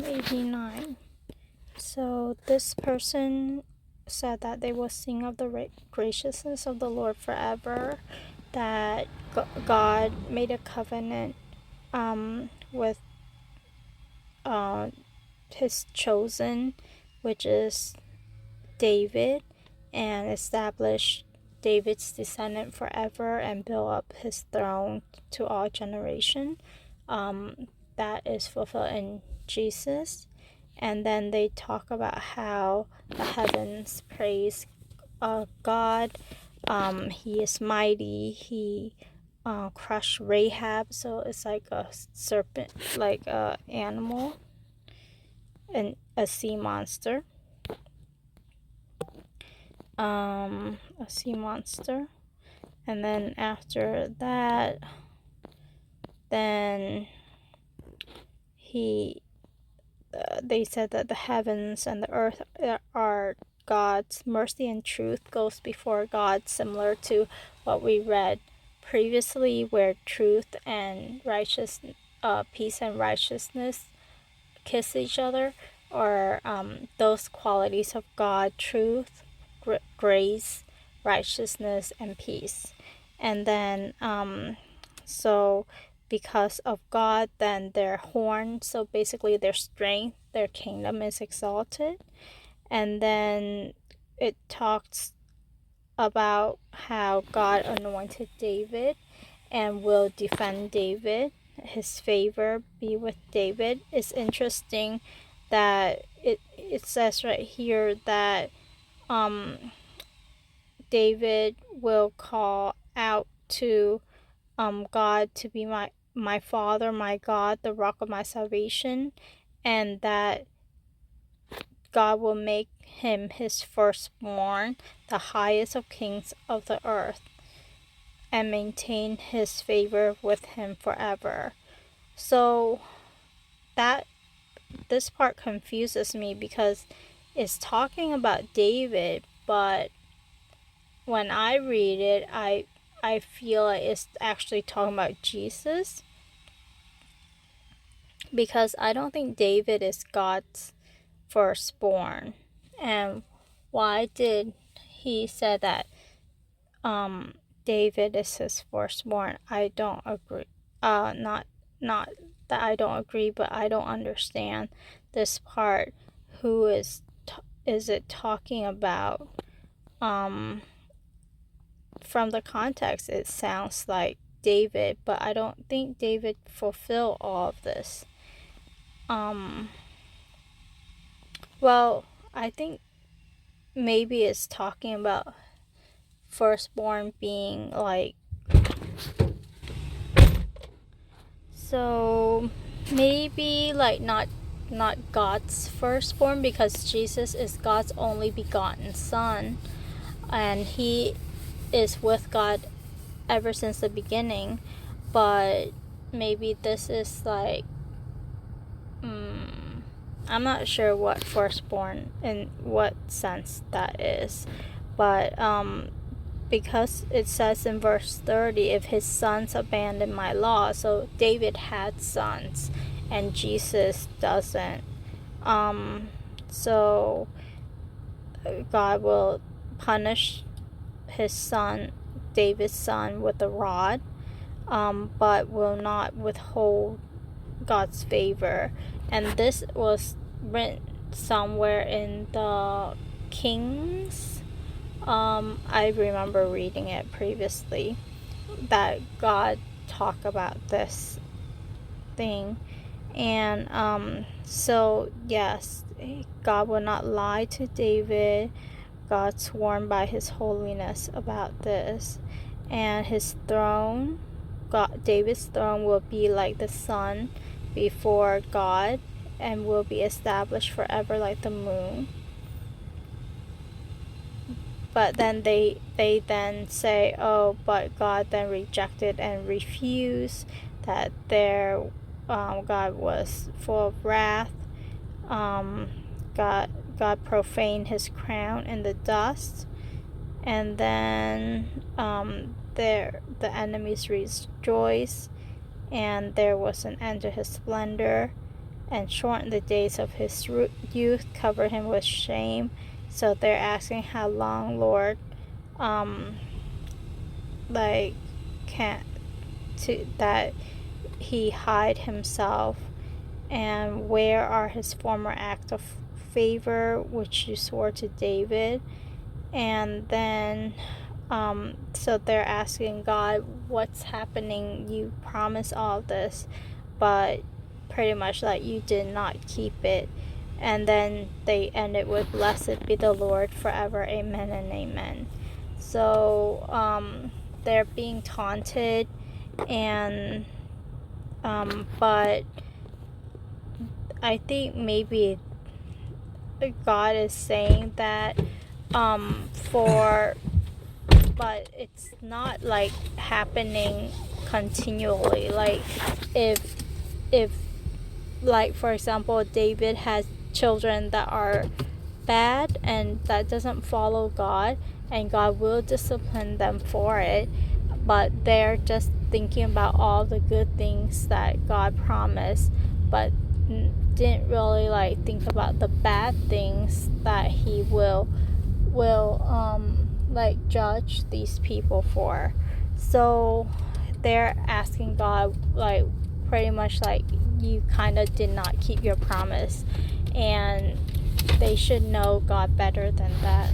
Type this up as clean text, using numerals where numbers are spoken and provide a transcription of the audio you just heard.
89. So this person said that they will sing of the graciousness of the Lord forever, that God made a covenant with his chosen, which is David, and established David's descendant forever and build up his throne to all generation. That is fulfilled in Jesus. And then they talk about how the heavens praise God. He is mighty. He crushed Rahab, so it's like a serpent, like a animal, and a sea monster. A sea monster. And then after that, then they said that the heavens and the earth are God's. Mercy and truth goes before God, similar to what we read previously, where truth and peace and righteousness kiss each other, or those qualities of God: truth, grace, righteousness, and peace. And then so because of God, then their horn, so basically their strength, their kingdom is exalted. And then it talks about how God anointed David and will defend David. His favor be with David. It's interesting that it says right here that David will call out to God to be my father, my God, the rock of my salvation, and that God will make him his firstborn, the highest of kings of the earth, and maintain his favor with him forever. So that this part confuses me, because it's talking about David, but when I read it, I feel like it's actually talking about Jesus, because I don't think David is God's firstborn. And why did he say that David is his firstborn? I don't agree. Not that I don't agree, but I don't understand this part. Who is it talking about? From the context, it sounds like David, but I don't think David fulfilled all of this. Well, I think maybe it's talking about firstborn being like, so maybe like not God's firstborn, because Jesus is God's only begotten son, and he is with God ever since the beginning. But maybe this is like, I'm not sure what firstborn in what sense that is, but because it says in verse 30, if his sons abandon my law, so David had sons and Jesus doesn't. So God will punish his son, David's son, with a rod, but will not withhold God's favor. And this was written somewhere in the Kings. I remember reading it previously, that God talked about this thing. And so yes, God will not lie to David. God sworn by his holiness about this. And his throne, David's throne, will be like the sun before God, and will be established forever like the moon. But then they then say, oh, but God then rejected and refused, that their God was full of wrath. God profaned his crown in the dust, and then the enemies rejoiced, and there was an end to his splendor. and shorten the days of his youth, cover him with shame. So they're asking, how long, Lord? Like, can't to that he hide himself, and where are his former acts of favor which you swore to David? And then so they're asking God, what's happening? You promised all this, but pretty much like you did not keep it. And then they end it with, blessed be the Lord forever, amen and amen. So they're being taunted, and but I think maybe God is saying that for, but it's not like happening continually. Like if like for example David has children that are bad and that doesn't follow God, and God will discipline them for it, but they're just thinking about all the good things that God promised, but didn't really like think about the bad things that he will like judge these people for. So they're asking God, like pretty much like, you kind of did not keep your promise, and they should know God better than that.